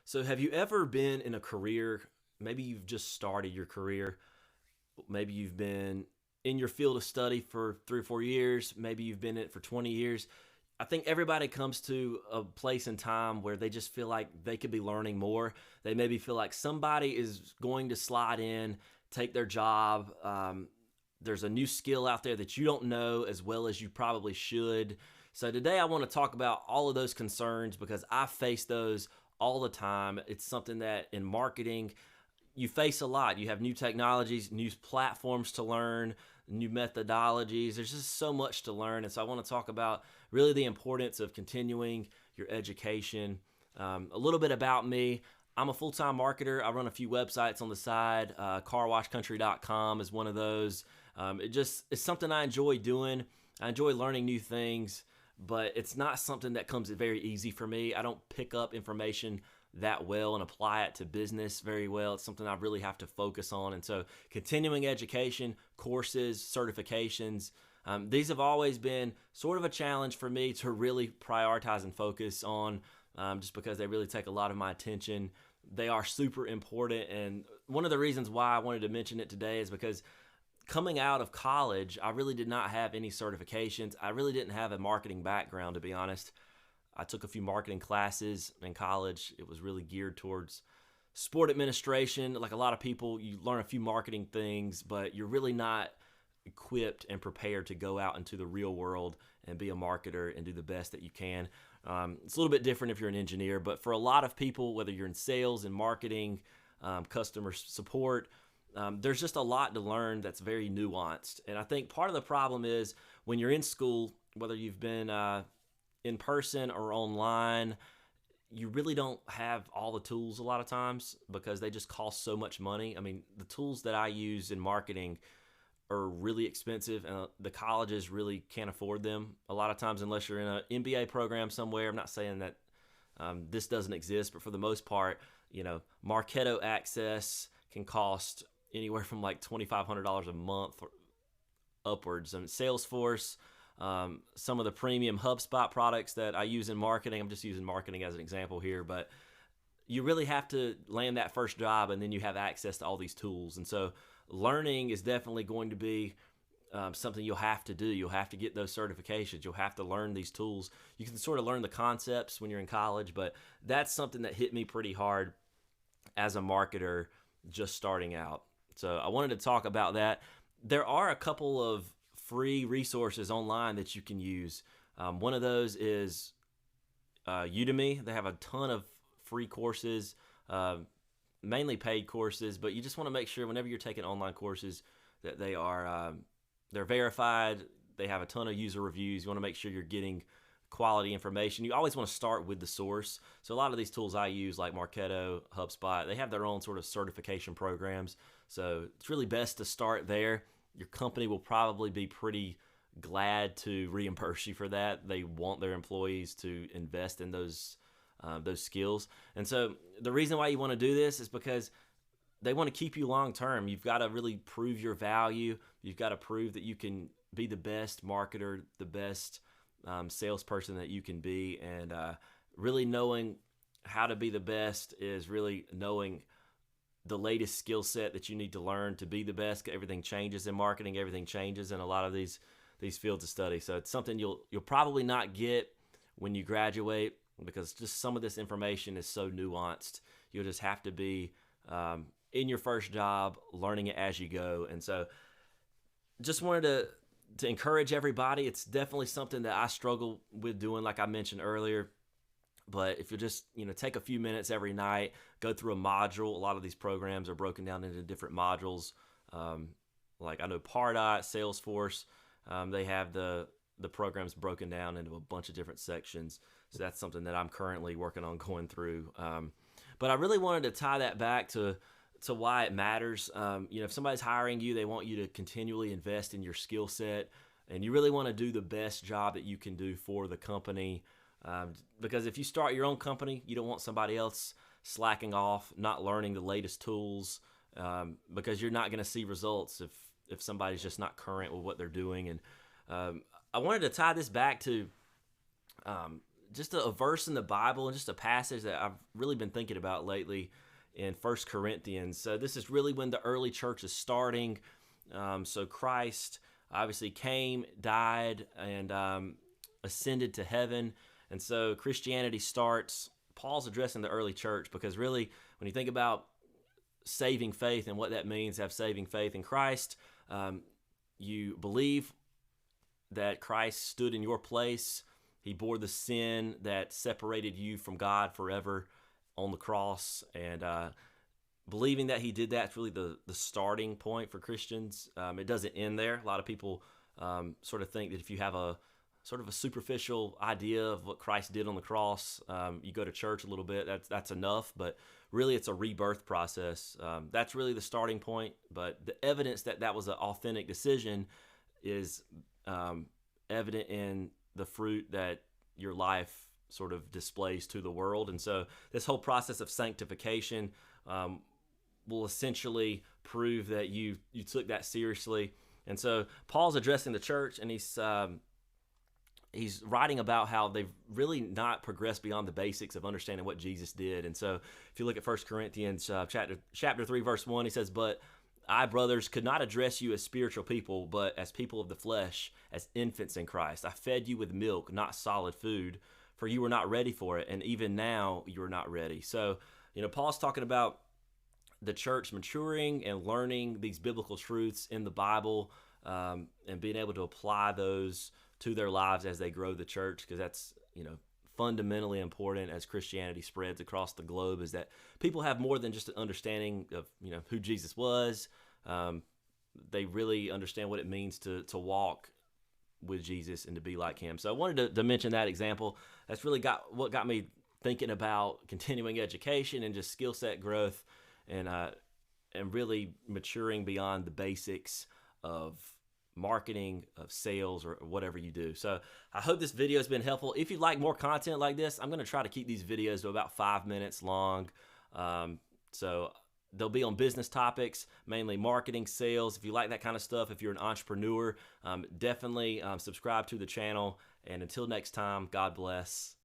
So, have you ever been in a career? Maybe you've just started your career. Maybe you've been in your field of study for 3 or 4 years. Maybe you've been in it for 20 years. I think everybody comes to a place in time where they just feel like they could be learning more. They maybe feel like somebody is going to slide in, take their job. There's a new skill out there that you don't know as well as you probably should. So today I want to talk about all of those concerns because I face those all the time. It's something that in marketing you face a lot. You have new technologies, new platforms to learn, new methodologies. There's just so much to learn. And so I want to talk about really the importance of continuing your education. A little bit about me. I'm a full-time marketer. I run a few websites on the side. Carwashcountry.com is one of those. It's something I enjoy doing. I enjoy learning new things, but it's not something that comes very easy for me. I don't pick up information that well and apply it to business very well. It's something I really have to focus on. And so continuing education, courses, certifications, these have always been sort of a challenge for me to really prioritize and focus on, just because they really take a lot of my attention. They are super important. And one of the reasons why I wanted to mention it today is because coming out of college, I really did not have any certifications. I really didn't have a marketing background, to be honest. I took a few marketing classes in college. It was really geared towards sport administration. Like a lot of people, you learn a few marketing things, but you're really not equipped and prepared to go out into the real world and be a marketer and do the best that you can. It's a little bit different if you're an engineer, but for a lot of people, whether you're in sales and marketing, customer support, there's just a lot to learn that's very nuanced. And I think part of the problem is when you're in school, whether you've been in person or online, you really don't have all the tools a lot of times because they just cost so much money. I mean, the tools that I use in marketing are really expensive, and the colleges really can't afford them a lot of times unless you're in an MBA program somewhere. I'm not saying that this doesn't exist, but for the most part, Marketo access can cost anywhere from like $2,500 a month or upwards. And Salesforce, some of the premium HubSpot products that I use in marketing, I'm just using marketing as an example here, but you really have to land that first job and then you have access to all these tools. And so learning is definitely going to be something you'll have to do. You'll have to get those certifications. You'll have to learn these tools. You can sort of learn the concepts when you're in college, but that's something that hit me pretty hard as a marketer just starting out. So I wanted to talk about that. There are a couple of free resources online that you can use. One of those is Udemy. They have a ton of free courses, mainly paid courses, but you just want to make sure whenever you're taking online courses that they're verified. They have a ton of user reviews. You want to make sure you're getting quality information. You always want to start with the source. So a lot of these tools I use, like Marketo, HubSpot, they have their own sort of certification programs. So it's really best to start there. Your company will probably be pretty glad to reimburse you for that. They want their employees to invest in those skills. And so the reason why you want to do this is because they want to keep you long term. You've got to really prove your value. You've got to prove that you can be the best marketer, the best salesperson that you can be. And really knowing how to be the best is really knowing the latest skill set that you need to learn to be the best. Everything changes in marketing. Everything changes in a lot of these fields of study. So it's something you'll probably not get when you graduate because just some of this information is so nuanced. You'll just have to be in your first job, learning it as you go. And so just wanted to encourage everybody. It's definitely something that I struggle with doing, like I mentioned earlier. But if you just take a few minutes every night, go through a module. A lot of these programs are broken down into different modules. Like I know Pardot, Salesforce, they have the programs broken down into a bunch of different sections. So that's something that I'm currently working on going through. But I really wanted to tie that back to why it matters. If somebody's hiring you, they want you to continually invest in your skill set, and you really want to do the best job that you can do for the company. Because if you start your own company, you don't want somebody else slacking off, not learning the latest tools, because you're not going to see results if somebody's just not current with what they're doing. And I wanted to tie this back to just a verse in the Bible and just a passage that I've really been thinking about lately in First Corinthians. So this is really when the early church is starting. So Christ obviously came, died, and ascended to heaven. And so Christianity starts. Paul's addressing the early church because really, when you think about saving faith and what that means, have saving faith in Christ, you believe that Christ stood in your place. He bore the sin that separated you from God forever on the cross. And believing that he did that is really the starting point for Christians. It doesn't end there. A lot of people sort of think that if you have a sort of a superficial idea of what Christ did on the cross, you go to church a little bit, that's enough. But really, it's a rebirth process. That's really the starting point. But the evidence that that was an authentic decision is evident in the fruit that your life sort of displays to the world. And so this whole process of sanctification will essentially prove that you took that seriously. And so Paul's addressing the church, and he's writing about how they've really not progressed beyond the basics of understanding what Jesus did. And so if you look at 1 Corinthians chapter 3, verse 1, he says, "But I, brothers, could not address you as spiritual people, but as people of the flesh, as infants in Christ. I fed you with milk, not solid food, for you were not ready for it, and even now you are not ready." So, Paul's talking about the church maturing and learning these biblical truths in the Bible, and being able to apply those to their lives as they grow the church, because that's, fundamentally important as Christianity spreads across the globe, is that people have more than just an understanding of, who Jesus was. They really understand what it means to walk with Jesus and to be like him. So I wanted to mention that example. That's really what got me thinking about continuing education and just skill set growth, and really maturing beyond the basics of marketing, of sales, or whatever you do. So I hope this video has been helpful. If you'd like more content like this, I'm going to try to keep these videos to about 5 minutes long. So they'll be on business topics, mainly marketing, sales. If you like that kind of stuff, if you're an entrepreneur, definitely subscribe to the channel. And until next time, God bless.